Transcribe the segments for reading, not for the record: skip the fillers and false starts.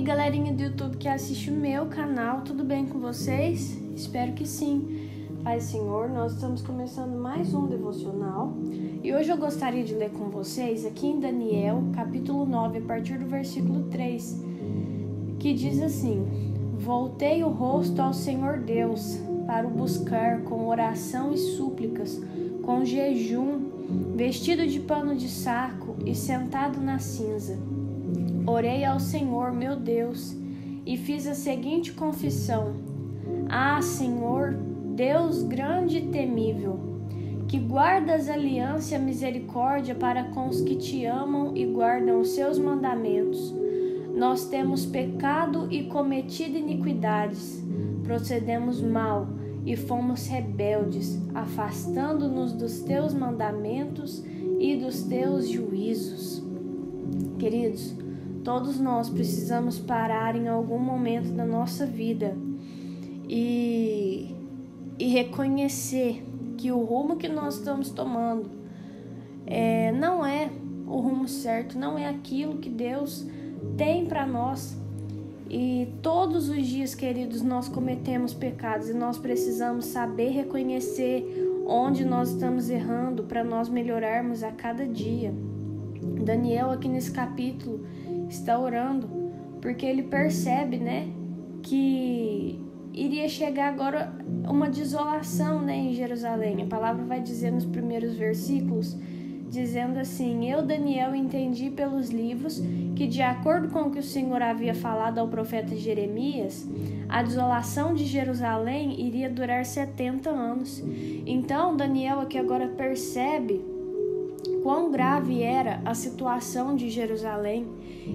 aí, galerinha do YouTube que assiste o meu canal, tudo bem com vocês? Espero que sim. Pai Senhor, nós estamos começando mais um devocional e hoje eu gostaria de ler com vocês aqui em Daniel, capítulo 9, a partir do versículo 3, que diz assim: Voltei o rosto ao Senhor Deus para o buscar com oração e súplicas, com jejum, vestido de pano de saco e sentado na cinza. Orei ao Senhor, meu Deus, e fiz a seguinte confissão: Ah, Senhor, Deus grande e temível, que guardas aliança e a misericórdia para com os que te amam e guardam os seus mandamentos. Nós temos pecado e cometido iniquidades, procedemos mal e fomos rebeldes, afastando-nos dos teus mandamentos e dos teus juízos. Queridos, todos nós precisamos parar em algum momento da nossa vida e reconhecer que o rumo que nós estamos tomando não é o rumo certo, não é aquilo que Deus tem para nós. E todos os dias, queridos, nós cometemos pecados e nós precisamos saber reconhecer onde nós estamos errando para nós melhorarmos a cada dia. Daniel, aqui nesse capítulo, está orando porque ele percebe, que iria chegar agora uma desolação, em Jerusalém. A palavra vai dizer nos primeiros versículos, dizendo assim: Eu, Daniel, entendi pelos livros que, de acordo com o que o Senhor havia falado ao profeta Jeremias, a desolação de Jerusalém iria durar 70 anos. Então, Daniel aqui agora percebe quão grave era a situação de Jerusalém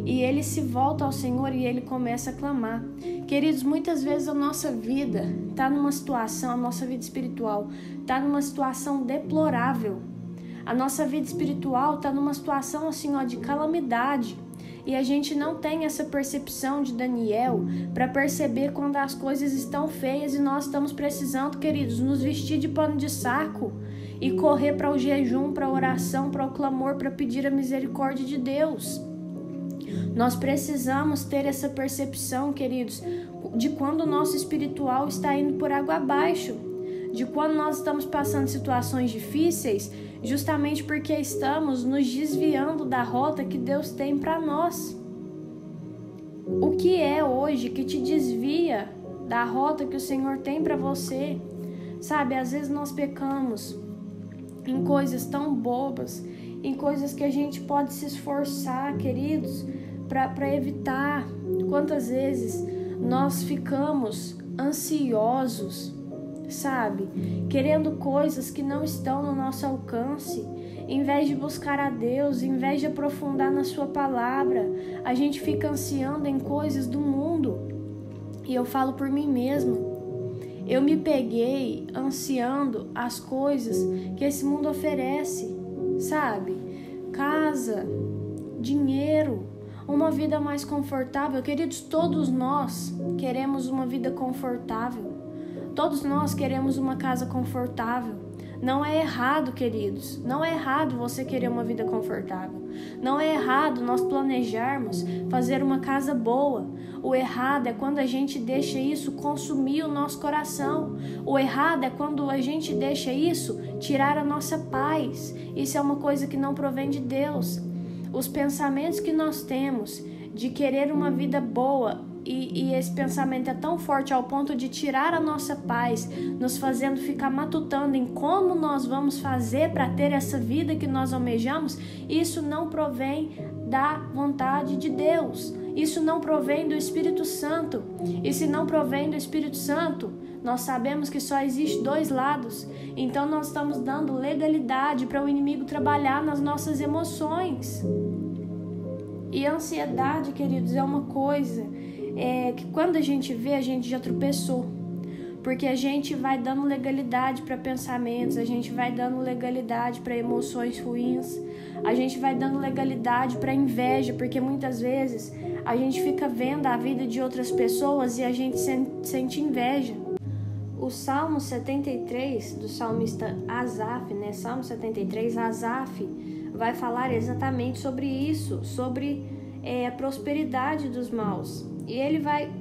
e ele se volta ao Senhor e ele começa a clamar. Queridos, muitas vezes a nossa vida está numa situação, a nossa vida espiritual está numa situação deplorável. A nossa vida espiritual está numa situação assim, de calamidade. E a gente não tem essa percepção de Daniel para perceber quando as coisas estão feias e nós estamos precisando, queridos, nos vestir de pano de saco e correr para o jejum, para a oração, para o clamor, para pedir a misericórdia de Deus. Nós precisamos ter essa percepção, queridos, de quando o nosso espiritual está indo por água abaixo, de quando nós estamos passando situações difíceis, justamente porque estamos nos desviando da rota que Deus tem para nós. O que é hoje que te desvia da rota que o Senhor tem para você? Sabe, às vezes nós pecamos em coisas tão bobas, em coisas que a gente pode se esforçar, queridos, para evitar. Quantas vezes nós ficamos ansiosos, sabe, querendo coisas que não estão no nosso alcance, em vez de buscar a Deus, em vez de aprofundar na sua palavra, a gente fica ansiando em coisas do mundo. E eu falo por mim mesma, eu me peguei ansiando as coisas que esse mundo oferece, sabe, casa, dinheiro, uma vida mais confortável. Queridos, todos nós queremos uma vida confortável. Todos nós queremos uma casa confortável. Não é errado, queridos. Não é errado você querer uma vida confortável. Não é errado nós planejarmos fazer uma casa boa. O errado é quando a gente deixa isso consumir o nosso coração. O errado é quando a gente deixa isso tirar a nossa paz. Isso é uma coisa que não provém de Deus. Os pensamentos que nós temos de querer uma vida boa, e esse pensamento é tão forte ao ponto de tirar a nossa paz, nos fazendo ficar matutando em como nós vamos fazer para ter essa vida que nós almejamos, isso não provém da vontade de Deus. Isso não provém do Espírito Santo. E se não provém do Espírito Santo, nós sabemos que só existe dois lados. Então nós estamos dando legalidade para o inimigo trabalhar nas nossas emoções. E a ansiedade, queridos, é uma coisa que quando a gente vê, a gente já tropeçou. Porque a gente vai dando legalidade para pensamentos, a gente vai dando legalidade para emoções ruins, a gente vai dando legalidade para inveja, porque muitas vezes a gente fica vendo a vida de outras pessoas e a gente sente inveja. O Salmo 73, do salmista Asaf, Salmo 73, Asaf vai falar exatamente sobre isso, sobre a prosperidade dos maus. E ele vai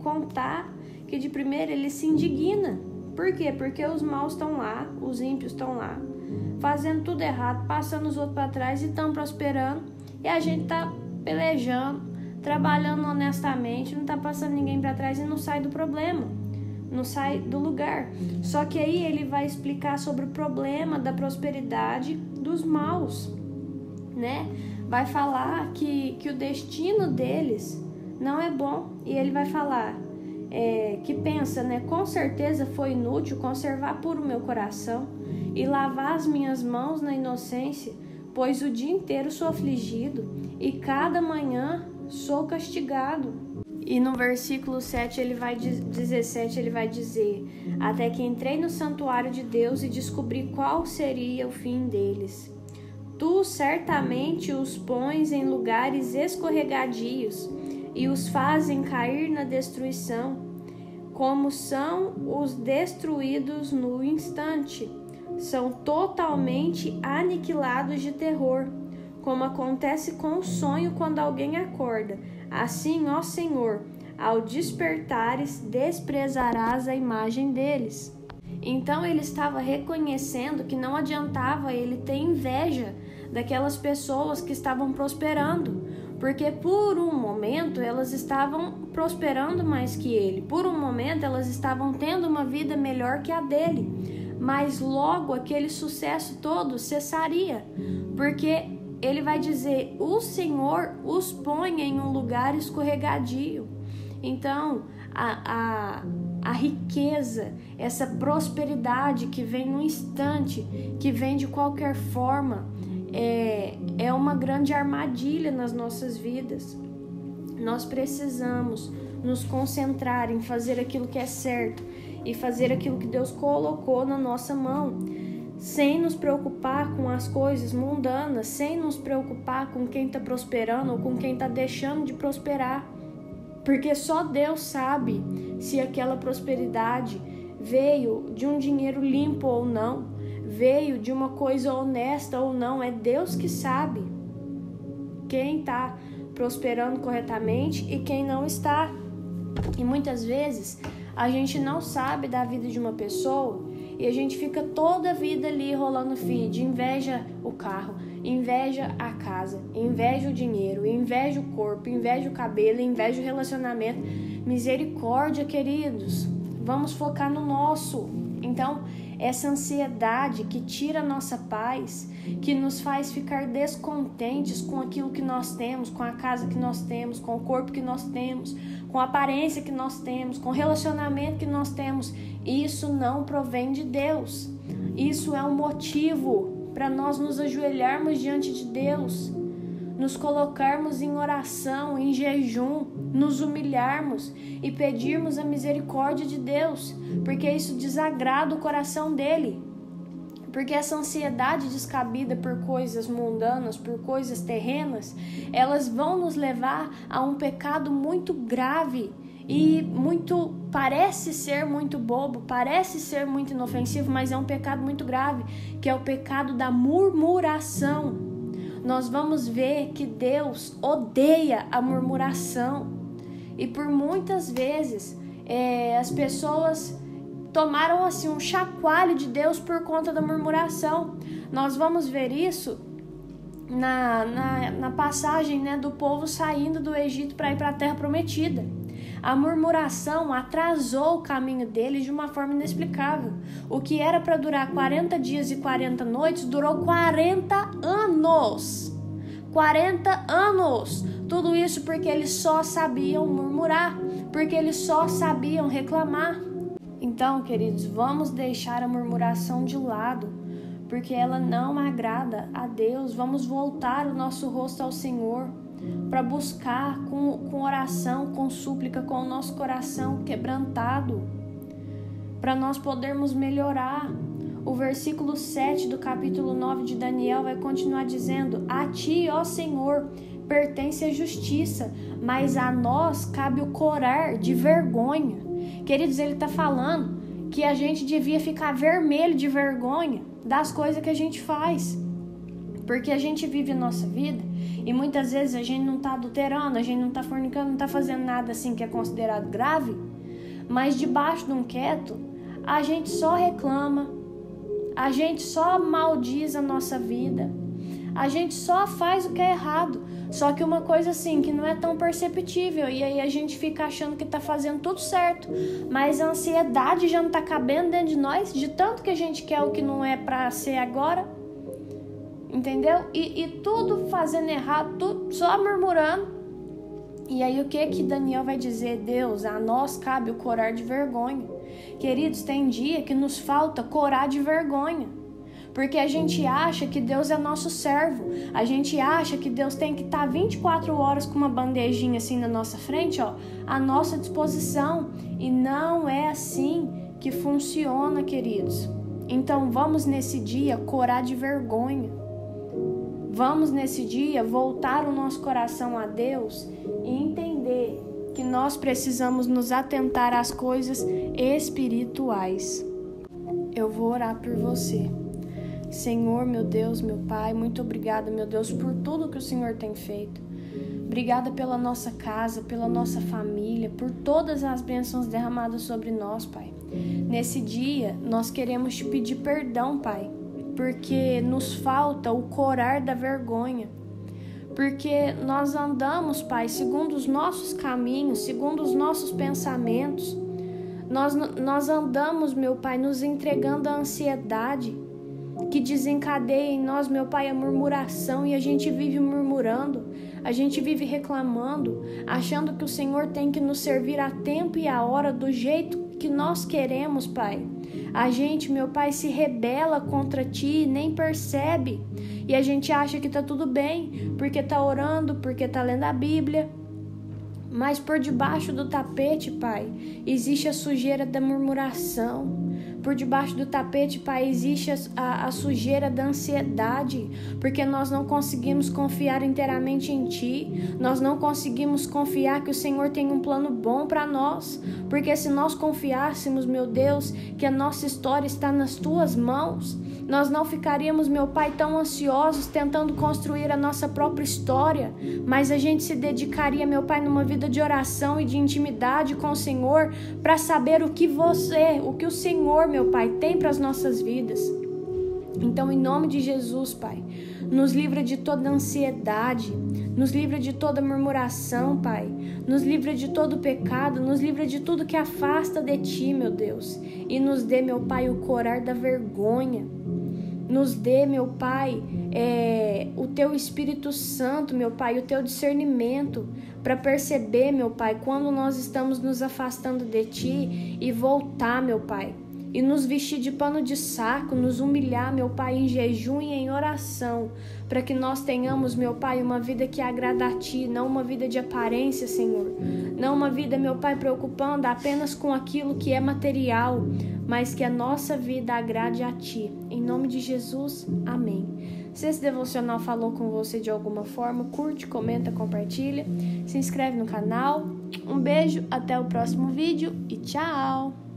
contar que de primeiro ele se indigna. Por quê? Porque os maus estão lá, os ímpios estão lá, fazendo tudo errado, passando os outros para trás e estão prosperando. E a gente está pelejando, trabalhando honestamente, não está passando ninguém para trás e não sai do problema, não sai do lugar. Só que aí ele vai explicar sobre o problema da prosperidade dos maus, né? Vai falar que o destino deles não é bom. E ele vai falar que pensa, né? Com certeza foi inútil conservar puro meu coração e lavar as minhas mãos na inocência, pois o dia inteiro sou afligido e cada manhã sou castigado. E no versículo 17 ele vai dizer: até que entrei no santuário de Deus e descobri qual seria o fim deles. Tu certamente os pões em lugares escorregadios e os fazem cair na destruição, como são os destruídos no instante. São totalmente aniquilados de terror, como acontece com o sonho quando alguém acorda. Assim, ó Senhor, ao despertares, desprezarás a imagem deles. Então ele estava reconhecendo que não adiantava ele ter inveja daquelas pessoas que estavam prosperando, porque por um momento elas estavam prosperando mais que ele, por um momento elas estavam tendo uma vida melhor que a dele, mas logo aquele sucesso todo cessaria, porque ele vai dizer: o Senhor os põe em um lugar escorregadio. Então a riqueza, essa prosperidade que vem num instante, que vem de qualquer forma, é uma grande armadilha nas nossas vidas. Nós precisamos nos concentrar em fazer aquilo que é certo e fazer aquilo que Deus colocou na nossa mão, sem nos preocupar com as coisas mundanas, sem nos preocupar com quem está prosperando ou com quem está deixando de prosperar, porque só Deus sabe se aquela prosperidade veio de um dinheiro limpo ou não, veio de uma coisa honesta ou não. É Deus que sabe quem está prosperando corretamente e quem não está. E muitas vezes a gente não sabe da vida de uma pessoa e a gente fica toda a vida ali rolando feed, inveja o carro, inveja a casa, inveja o dinheiro, inveja o corpo, inveja o cabelo, inveja o relacionamento. Misericórdia, queridos, vamos focar no nosso. Então, essa ansiedade que tira a nossa paz, que nos faz ficar descontentes com aquilo que nós temos, com a casa que nós temos, com o corpo que nós temos, com a aparência que nós temos, com o relacionamento que nós temos, isso não provém de Deus. Isso é um motivo para nós nos ajoelharmos diante de Deus, nos colocarmos em oração, em jejum, nos humilharmos e pedirmos a misericórdia de Deus, porque isso desagrada o coração dele. Porque essa ansiedade descabida por coisas mundanas, por coisas terrenas, elas vão nos levar a um pecado muito grave e parece ser muito bobo, parece ser muito inofensivo, mas é um pecado muito grave, que é o pecado da murmuração. Nós vamos ver que Deus odeia a murmuração. E por muitas vezes as pessoas tomaram assim um chacoalho de Deus por conta da murmuração. Nós vamos ver isso na passagem, né, do povo saindo do Egito para ir para a Terra Prometida. A murmuração atrasou o caminho deles de uma forma inexplicável. O que era para durar 40 dias e 40 noites durou 40 anos. 40 anos! Tudo isso porque eles só sabiam murmurar, porque eles só sabiam reclamar. Então, queridos, vamos deixar a murmuração de lado, porque ela não agrada a Deus. Vamos voltar o nosso rosto ao Senhor, para buscar com oração, com súplica, com o nosso coração quebrantado, para nós podermos melhorar. O versículo 7 do capítulo 9 de Daniel vai continuar dizendo: a ti, ó Senhor, pertence a justiça, mas a nós cabe o corar de vergonha. Queridos, ele está falando que a gente devia ficar vermelho de vergonha das coisas que a gente faz. Porque a gente vive a nossa vida e muitas vezes a gente não tá adulterando, a gente não tá fornicando, não tá fazendo nada assim que é considerado grave, mas debaixo de um quieto, a gente só reclama, a gente só maldiz a nossa vida, a gente só faz o que é errado. Só que uma coisa assim, que não é tão perceptível, e aí a gente fica achando que tá fazendo tudo certo, mas a ansiedade já não tá cabendo dentro de nós, de tanto que a gente quer o que não é pra ser agora, entendeu? E tudo fazendo errado, tudo só murmurando. E aí o que Daniel vai dizer? Deus, a nós cabe o corar de vergonha. Queridos, tem dia que nos falta corar de vergonha. Porque a gente acha que Deus é nosso servo. A gente acha que Deus tem que estar 24 horas com uma bandejinha assim na nossa frente, ó, à nossa disposição. E não é assim que funciona, queridos. Então vamos nesse dia corar de vergonha. Vamos nesse dia voltar o nosso coração a Deus e entender que nós precisamos nos atentar às coisas espirituais. Eu vou orar por você. Senhor, meu Deus, meu Pai, muito obrigada, meu Deus, por tudo que o Senhor tem feito. Obrigada pela nossa casa, pela nossa família, por todas as bênçãos derramadas sobre nós, Pai. Nesse dia, nós queremos te pedir perdão, Pai, porque nos falta o corar da vergonha. Porque nós andamos, Pai, segundo os nossos caminhos, segundo os nossos pensamentos. Nós andamos, meu Pai, nos entregando à ansiedade, que desencadeia em nós, meu Pai, a murmuração, e a gente vive murmurando, a gente vive reclamando, achando que o Senhor tem que nos servir a tempo e a hora do jeito que nós queremos, Pai. A gente, meu Pai, se rebela contra Ti, nem percebe, e a gente acha que tá tudo bem, porque tá orando, porque tá lendo a Bíblia. Mas por debaixo do tapete, Pai, existe a sujeira da murmuração. Por debaixo do tapete, Pai, existe a sujeira da ansiedade, porque nós não conseguimos confiar inteiramente em Ti, nós não conseguimos confiar que o Senhor tem um plano bom para nós, porque se nós confiássemos, meu Deus, que a nossa história está nas Tuas mãos, nós não ficaríamos, meu Pai, tão ansiosos tentando construir a nossa própria história, mas a gente se dedicaria, meu Pai, numa vida de oração e de intimidade com o Senhor para saber o que o Senhor, meu Pai, tem para as nossas vidas. Então, em nome de Jesus, Pai, nos livra de toda ansiedade, nos livra de toda murmuração, Pai, nos livra de todo pecado, nos livra de tudo que afasta de Ti, meu Deus, e nos dê, meu Pai, o corar da vergonha. Nos dê, meu Pai, o Teu Espírito Santo, meu Pai, o Teu discernimento para perceber, meu Pai, quando nós estamos nos afastando de Ti e voltar, meu Pai, e nos vestir de pano de saco, nos humilhar, meu Pai, em jejum e em oração, para que nós tenhamos, meu Pai, uma vida que agrada a Ti, não uma vida de aparência, Senhor, não uma vida, meu Pai, preocupando apenas com aquilo que é material, mas que a nossa vida agrade a Ti. Em nome de Jesus, amém. Se esse devocional falou com você de alguma forma, curte, comenta, compartilha, se inscreve no canal. Um beijo, até o próximo vídeo e tchau!